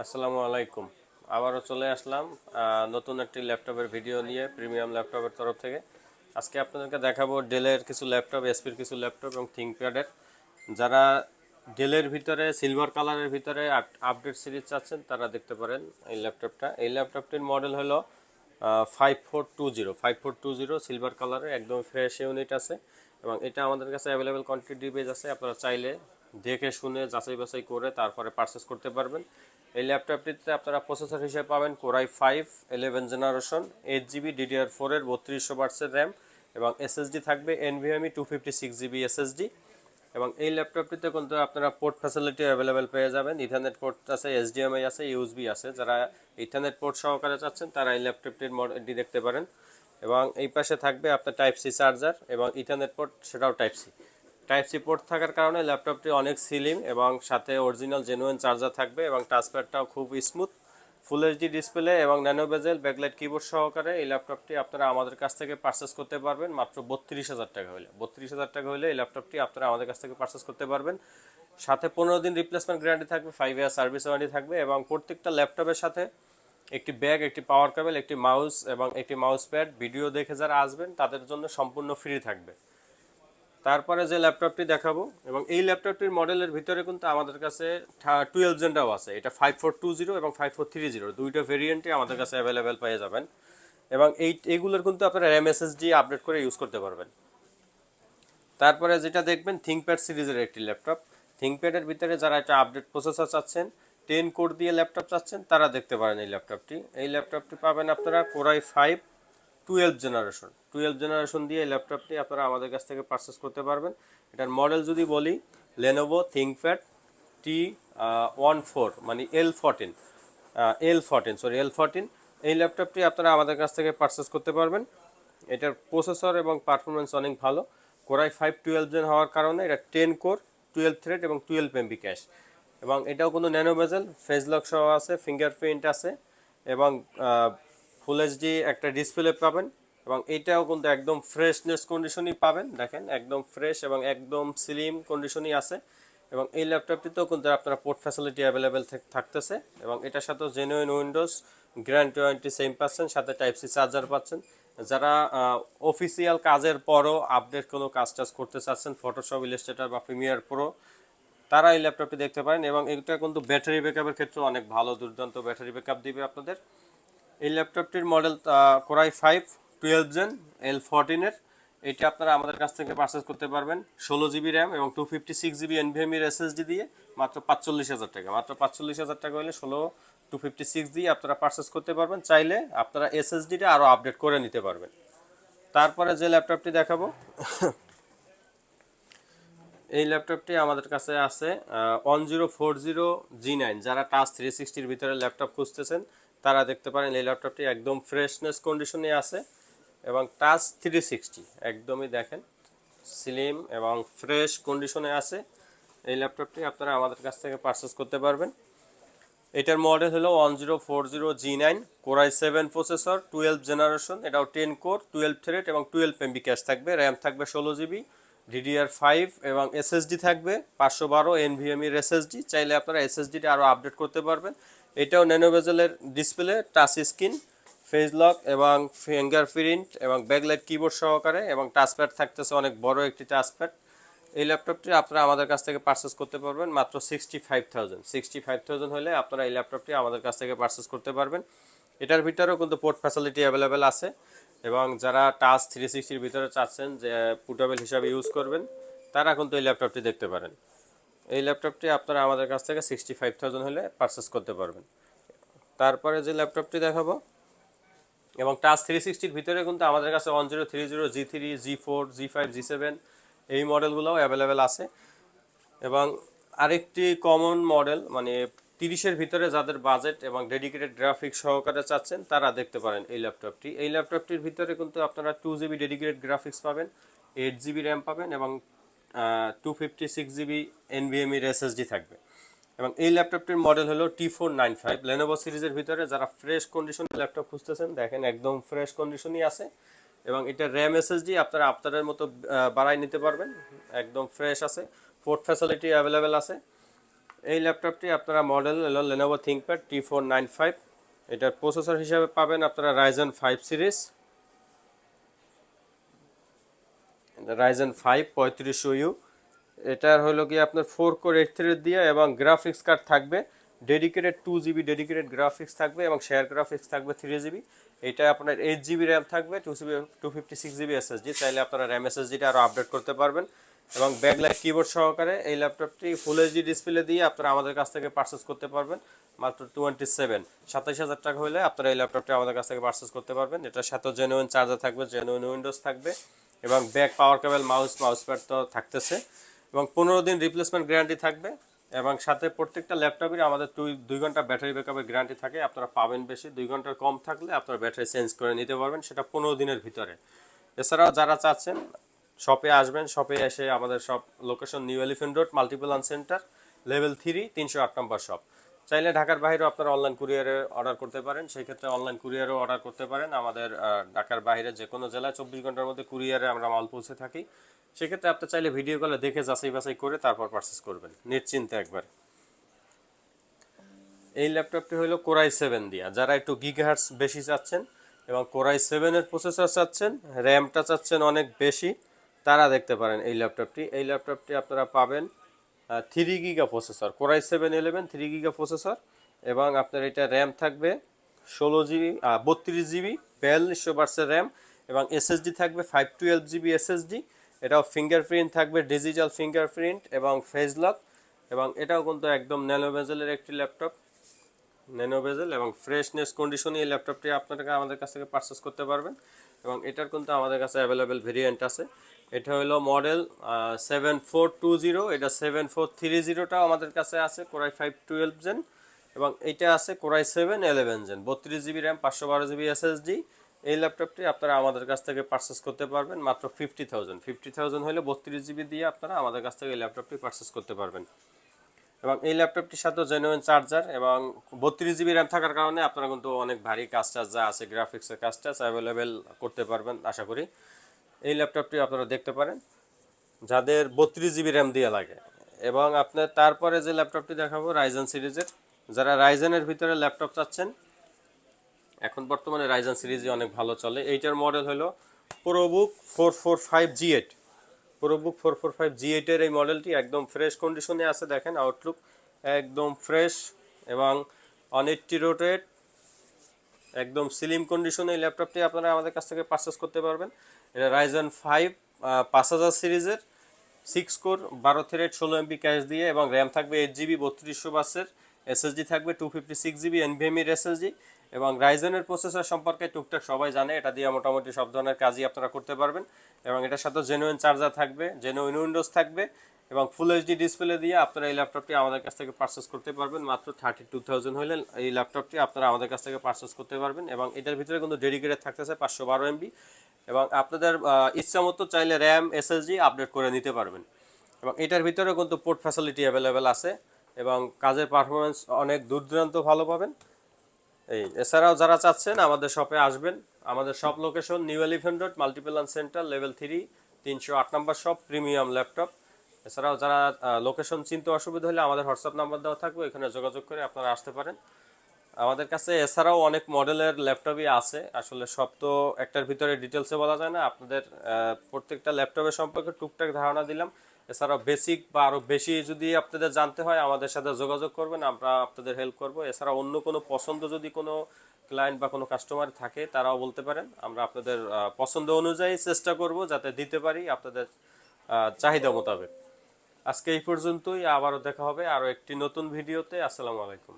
আসসালামু আলাইকুম। আবারও চলে আসলাম নতুন একটি ল্যাপটপের ভিডিও নিয়ে প্রিমিয়াম ল্যাপটপের তরফ থেকে। আজকে আপনাদেরকে দেখাবো ডেলের কিছু ল্যাপটপ, এসপির কিছু ল্যাপটপ এবং থিংকপ্যাডের। যারা ডেলের ভিতরে সিলভার কালারের ভিতরে আপডেট সিরিজ চাচ্ছেন তারা দেখতে পারেন এই ল্যাপটপটা। এই ল্যাপটপটির মডেল হলো 5420 সিলভার কালারের একদম ফ্রেশ ইউনিট আছে এবং এটা আমাদের কাছে অ্যাভেলেবেল কোয়ান্টিটি বেজ আছে। আপনারা চাইলে দেখে শুনে যাচাই বাছাই করে তারপরে পারচেস করতে পারবেন। এই ল্যাপটপটিতে আপনারা প্রসেসর হিসেবে পাবেন কোরাই 5 11 জেনারেশন 8 জিবি DDR4 এর 3200 র্যাম এবং এসএসডি থাকবে এনভিএমই 256 জিবি এসএসডি। এবং এই ল্যাপটপটিতে কিন্তু আপনারা পোর্ট ফ্যাসিলিটি অ্যাভেলেবেল পেয়ে যাবেন। ইথারনেট পোর্ট আছে, এইচডিএমআই আছে, ইউএসবি আছে। যারা ইথারনেট পোর্ট সহকারে চাচ্ছেন তারা এই ল্যাপটপটির মডেলটি দেখতে পারেন। এবং এই পাশে থাকবে আপনার টাইপ সি চার্জার এবং ইথারনেট পোর্ট, সেটাও টাইপ সি পোর্ট থাকার কারণে ল্যাপটপটি অনেক স্লিম এবং সাথে অরিজিনাল জেনুইন চার্জার থাকবে এবং টাচপ্যাডটাও খুব স্মুথ। ফুল এইচডি ডিসপ্লে এবং ন্যানো বেজেল ব্যাকলাইট কিবোর্ড সহকারে এই ল্যাপটপটি আপনারা আমাদের কাছ থেকে পারচেস করতে পারবেন মাত্র 32,000 টাকা হলে। 32,000 টাকা হলে এই ল্যাপটপটি আপনারা আমাদের কাছ থেকে পারচেস করতে পারবেন। সাথে 15 দিন রিপ্লেসমেন্ট গ্যারান্টি থাকবে, 5 ইয়ার সার্ভিস ওয়ারেন্টি থাকবে এবং প্রত্যেকটা ল্যাপটপের সাথে একটি ব্যাগ, একটি পাওয়ার কেবল, একটি মাউস এবং একটি মাউস প্যাড। ভিডিও দেখে যারা আসবেন তাদের জন্য সম্পূর্ণ ফ্রি থাকবে। তারপরে যে ল্যাপটপটি দেখাবো, এবং এই ল্যাপটপটির মডেলের ভিতরে কিন্তু আমাদের কাছে 12 জেনটাও আছে। এটা 5420 এবং 5430 দুইটা ভেরিয়েন্টে আমাদের কাছে অ্যাভেলেবেল পেয়ে যাবেন। এবং এইগুলোর কিন্তু আপনারা র্যাম এসএসডি আপডেট করে ইউজ করতে পারবেন। তারপরে যেটা দেখবেন থিংকপ্যাড সিরিজের একটি ল্যাপটপ। থিংকপ্যাডের ভিতরে যারা একটা আপডেট প্রসেসর চাচ্ছেন, 10 কোর দিয়ে ল্যাপটপ চাচ্ছেন, তারা দেখতে পারেন এই ল্যাপটপটি। এই ল্যাপটপটি পাবেন আপনারা কোরাই 5 12 জেনারেশন দিয়ে এই ল্যাপটপটি আপনারা আমাদের কাছ থেকে পারচেস করতে পারবেন। এটার মডেল যদি বলি, লেনোভো থিংকপ্যাড T14 মানে L14 এই ল্যাপটপটি আপনারা আমাদের কাছ থেকে পারচেস করতে পারবেন। এটার প্রসেসর এবং পারফরমেন্স অনেক ভালো। কোরাই 5 12 জেন হওয়ার কারণে এটা 10 কোর, 12 থ্রেড এবং 12 MB ক্যাশ। এবং এটাও কোনো ন্যানো বেজেল, ফেস লক সহ আছে, ফিঙ্গারপ্রিন্ট আছে এবং ফুল এইচডি একটা ডিসপ্লে পাবেন। এবং এটাও কিন্তু একদম ফ্রেশনেস কন্ডিশনই পাবেন। দেখেন একদম ফ্রেশ এবং একদম স্লিম কন্ডিশনই আছে। এবং এই ল্যাপটপটিতেও কিন্তু আপনারা পোর্ট ফ্যাসিলিটি অ্যাভেলেবেল থাকতেছে এবং এটার সাথেও genuine Windows guarantee warranty same পাচ্ছেন, সাথে টাইপ সি চার্জার পাচ্ছেন। যারা অফিসিয়াল কাজের পরও আপডেট কোনো কাজ টাজ করতে চাচ্ছেন, ফটোশপ, ইলাস্ট্রেটর বা প্রিমিয়ার প্রো, তারা এই ল্যাপটপটি দেখতে পারেন। এবং এটা কিন্তু ব্যাটারি ব্যাকআপের ক্ষেত্রে অনেক ভালো, দুর্দান্ত ব্যাটারি ব্যাকআপ দিবে আপনাদের। এই ল্যাপটপটির মডেল কোরাই 5 12 জেন L14 এটা আপনারা আমাদের কাছ থেকে পারচেস করতে পারবেন 16 জিবি র্যাম এবং 256 জিবি এনভিএমির এসএসডি দিয়ে মাত্র 45,000 টাকা। মাত্র 45,000 টাকা হলে 256 দিয়ে আপনারা পারচেস করতে পারবেন। চাইলে আপনারা এসএসডিটা আরও আপডেট করে নিতে পারবেন। তারপরে যে ল্যাপটপটি দেখাবো, এই ল্যাপটপটি আমাদের কাছে আছে 1040G9। যারা টাচ 360-র ভিতরে ল্যাপটপ খুঁজতেছেন তারা দেখতে পারেন এই ল্যাপটপটি একদম ফ্রেশনেস কন্ডিশনে আছে এবং টাচ 360 একদমই দেখেন স্লিম এবং ফ্রেশ কন্ডিশনে আছে। এই ল্যাপটপটি আপনারা আমাদের কাছ থেকে পারচেস করতে পারবেন। এটার মডেল হলো 1040G9, কোরাই 7 প্রসেসর, 12 জেনারেশন। এটাও 10 কোর, 12 থ্রেড এবং 12 MB ক্যাশ থাকবে। র্যাম থাকবে 16 জিবি, DDR5 এবং এসএসডি থাকবে 512 এনভিএমির এসএসডি। চাইলে আপনারা এসএসডিটা আরও আপডেট করতে পারবেন। এটাও ন্যানো বেজেলের display, touch screen, face lock এবং ফিঙ্গারপ্রিন্ট এবং ব্যাকলাইট কিবোর্ড সহকারে এবং টাচপ্যাড থাকতেছে অনেক বড় একটি টাচপ্যাড। এই ল্যাপটপটি আপনারা আমাদের কাছ থেকে পারচেস করতে পারবেন মাত্র 65,000 হলে আপনারা এই ল্যাপটপটি আমাদের কাছ থেকে পারচেস করতে পারবেন। এটার ভিতরেও কিন্তু পোর্ট ফ্যাসিলিটি অ্যাভেলেবেল আছে এবং যারা টাচ 360-র ভিতরে চাচ্ছেন যে পুটেবল হিসাবে ইউজ করবেন তারা কিন্তু এই ল্যাপটপটি দেখতে পারেন। এই ল্যাপটপটি আপনারা আমাদের কাছ থেকে 65,000 হলে পারচেস করতে পারবেন। তারপরে যে ল্যাপটপটি দেখাবো, এবং টাচ 360-র ভিতরে কিন্তু আমাদের কাছে 1030, G3, G4, G5, G7 এই মডেলগুলোও অ্যাভেলেবেল আছে। এবং আরেকটি কমন মডেল মানে 30-এর ভিতরে যাদের বাজেট এবং ডেডিকেটেড গ্রাফিক্স সহকারে চাচ্ছেন তারা দেখতে পারেন এই ল্যাপটপটি। এই ল্যাপটপটির ভিতরে কিন্তু আপনারা 2 জিবি ডেডিকেটেড গ্রাফিক্স পাবেন, 8 জিবি র্যাম পাবেন এবং 256 জিবি এনভিএমির এসএসডি থাকবে। এবং এই ল্যাপটপটির মডেল হলো T495। লেনোভো সিরিজের ভিতরে যারা ফ্রেশ কন্ডিশনে ল্যাপটপ খুঁজতেছেন দেখেন একদম ফ্রেশ কন্ডিশনই আছে। এবং এটা র্যাম এসএসডি আপনারা আপনাদের মতো বাড়াই নিতে পারবেন, একদম ফ্রেশ আছে। পোর্ট ফ্যাসিলিটি অ্যাভেলেবেল আছে। এই ল্যাপটপটি আপনারা মডেল হলো Lenovo ThinkPad T495। এটার প্রসেসর হিসাবে পাবেন আপনারা Ryzen 5 3500U। এটার হলো কি আপনার 4 কোর 8 থ্রেড দিয়ে এবং গ্রাফিক্স কার্ড থাকবে ডেডিকেটেড 2 GB ডেডিকেটেড গ্রাফিক্স থাকবে এবং শেয়ার গ্রাফিক্স থাকবে 3 GB। এটা আপনার 8 GB র্যাম থাকবে 256 GB SSD। চাইলে আপনারা র্যাম SSDটা আরও আপডেট করতে পারবেন এবং ব্যাকলাইট কিবোর্ড সহকারে এই ল্যাপটপটি ফুল এইচডি ডিসপ্লে দিয়ে আপনারা আমাদের কাছ থেকে পারচেস করতে পারবেন মাত্র 27,000 টাকা হলে আপনারা এই ল্যাপটপটি আমাদের কাছ থেকে পারচেস করতে পারবেন। এটার সাথে জেনুইন চার্জার থাকবে, জেনুইন উইন্ডোজ থাকবে এবং ব্যাক পাওয়ার কেবল মাউস প্যাড তো থাকতেছে এবং 15 দিন রিপ্লেসমেন্ট গ্যারান্টি থাকবে এবং সাথে প্রত্যেকটা ল্যাপটপের আমাদের 2 ঘন্টা ব্যাটারি ব্যাকআপের গ্যারান্টি থাকে। আপনারা পাবেন বেশি, 2 ঘন্টার কম থাকলে আপনারা ব্যাটারি চেঞ্জ করে নিতে পারবেন, সেটা 15 দিনের ভিতরে। এছাড়াও যারা চাচ্ছেন শপে আসবেন, শপে এসে আমাদের shop location new elephant road Multiplan centre level 3 308 নম্বর শপ। চাইলে ঢাকার বাইরেও আপনারা অনলাইন কুরিয়ারে অর্ডার করতে পারেন, সেই ক্ষেত্রে অনলাইন কুরিয়ারেও অর্ডার করতে পারেন। আমাদের ঢাকার বাইরে যে কোনো জেলায় 24 ঘন্টার মধ্যে কুরিয়ারে আমরা মাল পৌঁছে থাকি। সেক্ষেত্রে আপনি চাইলে ভিডিও কলে দেখে যাচাই বাছাই করে তারপর পারচেস করবেন নিশ্চিন্তে একবার। এই ল্যাপটপটি হলো Core i7 দিয়া, যারা একটু গিগাহার্টজ বেশি চাচ্ছেন এবং Core i7 এর প্রসেসর চাচ্ছেন, র্যামটা চাচ্ছেন অনেক বেশি, তারা দেখতে পারেন এই ল্যাপটপটি। এই ল্যাপটপটি আপনারা পাবেন 3 giga processor, Core i7-11 3 giga processor এবং আপনার এটা র্যাম থাকবে 16 GB 32 GB 4200 র্যাম এবং এসএসডি থাকবে 512 GB এসএসডি। এটাও ফিঙ্গারপ্রিন্ট থাকবে, ডিজিটাল ফিঙ্গারপ্রিন্ট এবং ফেস লক এবং এটাও কিন্তু একদম ন্যানো বেজেলের একটি ল্যাপটপ, ন্যানো বেজেল এবং ফ্রেশনেস কন্ডিশনে এই ল্যাপটপটি আপনারা আমাদের কাছ থেকে পারচেস করতে পারবেন এবং এটার কিন্তু আমাদের কাছে অ্যাভেলেবেল ভেরিয়েন্ট আছে। এটা হলো মডেল 7420, এটা 7430টাও আমাদের কাছে আছে Core i5 12 জেন এবং এটা আছে Core i7 11 gen 32 GB RAM 512 GB SSD। এই ল্যাপটপটি আপনারা আমাদের কাছ থেকে পারচেস করতে পারবেন মাত্র 50,000 হলে 32 GB দিয়ে আপনারা আমাদের কাছ থেকে এই ল্যাপটপটি পারচেস করতে পারবেন এবং এই ল্যাপটপটির সাথে জেনুইন চার্জার এবং 32 GB র্যাম থাকার কারণে আপনারা কিন্তু অনেক ভারী কাজ টাজ যা আছে গ্রাফিক্সের কাজ টাজ অ্যাভেলেবেল করতে পারবেন আশা করি। এই ল্যাপটপটি আপনারা দেখতে পারেন যাদের 32 GB র্যাম দিয়ে লাগে। এবং আপনার তারপরে যে ল্যাপটপটি দেখাবো রাইজেন সিরিজের, যারা রাইজেনের ভিতরে ল্যাপটপ চাচ্ছেন, এখন বর্তমানে রাইজেন সিরিজই অনেক ভালো চলে। এইটার মডেল হলো ProBook 445G8। ProBook 445G8 এর এই মডেলটি একদম ফ্রেশ কন্ডিশনে আছে, দেখেন আউটলুক একদম ফ্রেশ এবং 180 রোটেট একদম স্লিম কন্ডিশনে এই ল্যাপটপটি আপনারা আমাদের কাছ থেকে পারচেস করতে পারবেন। এটা Ryzen 5 5000 সিরিজের 6 কোর 12 থ্রেড 16 MB ক্যাশ দিয়ে এবং র্যাম থাকবে 8 GB 3200 এসএসডি থাকবে 256 GB NVMe এর এসএসডি এবং রাইজেনের প্রসেসর সম্পর্কে টুকটাক সবাই জানে, এটা দিয়ে মোটামুটি সব ধরনের কাজই আপনারা করতে পারবেন এবং এটার সাথে জেনুইন চার্জার থাকবে, জেনুইন উইন্ডোজ থাকবে এবং ফুল এইচডি ডিসপ্লে দিয়ে আপনারা এই ল্যাপটপটি আমাদের কাছ থেকে পারচেস করতে পারবেন মাত্র 32,000 হলে এই ল্যাপটপটি আপনারা আমাদের কাছ থেকে পারচেস করতে পারবেন এবং এটার ভিতরে কিন্তু ডেডিকেটেড থাকতেছে 512 MB এবং আপনাদের ইচ্ছা মতো চাইলে র্যাম এসএসডি আপডেট করে নিতে পারবেন এবং এটার ভিতরে কিন্তু পোর্ট ফ্যাসিলিটি অ্যাভেলেবেল আছে এবং কাজের পারফরমেন্স অনেক দূরদূরান্ত ভালো পাবেন। এছাড়াও যারা চাচ্ছেন আমাদের শপে আসবেন, আমাদের shop location new elephant road Multiplan centre level 3 308 নম্বর শপ, প্রিমিয়াম ল্যাপটপ। এছাড়াও যারা লোকেশন চিনতে অসুবিধা হলে আমাদের হোয়াটসঅ্যাপ নাম্বার দেওয়া থাকবে, এখানে যোগাযোগ করে আপনারা আসতে পারেন আমাদের কাছে। এছাড়াও অনেক মডেলের ল্যাপটপই আছে, আসলে সব তো একটার ভিতরে ডিটেলসে বলা যায় না, আপনাদের প্রত্যেকটা ল্যাপটপের সম্পর্কে টুকটাক ধারণা দিলাম। এছাড়াও বেসিক বা আরও বেশি যদি আপনাদের জানতে হয় আমাদের সাথে যোগাযোগ করবেন, আমরা আপনাদের হেল্প করব। এছাড়া অন্য কোনো পছন্দ যদি কোনো ক্লায়েন্ট বা কোনো কাস্টমার থাকে তারাও বলতে পারেন, আমরা আপনাদের পছন্দ অনুযায়ী চেষ্টা করব যাতে দিতে পারি আপনাদের চাহিদা মোতাবেক। আজকে এই পর্যন্তই, আবারও দেখা হবে আরও একটি নতুন ভিডিওতে। আসসালামু আলাইকুম।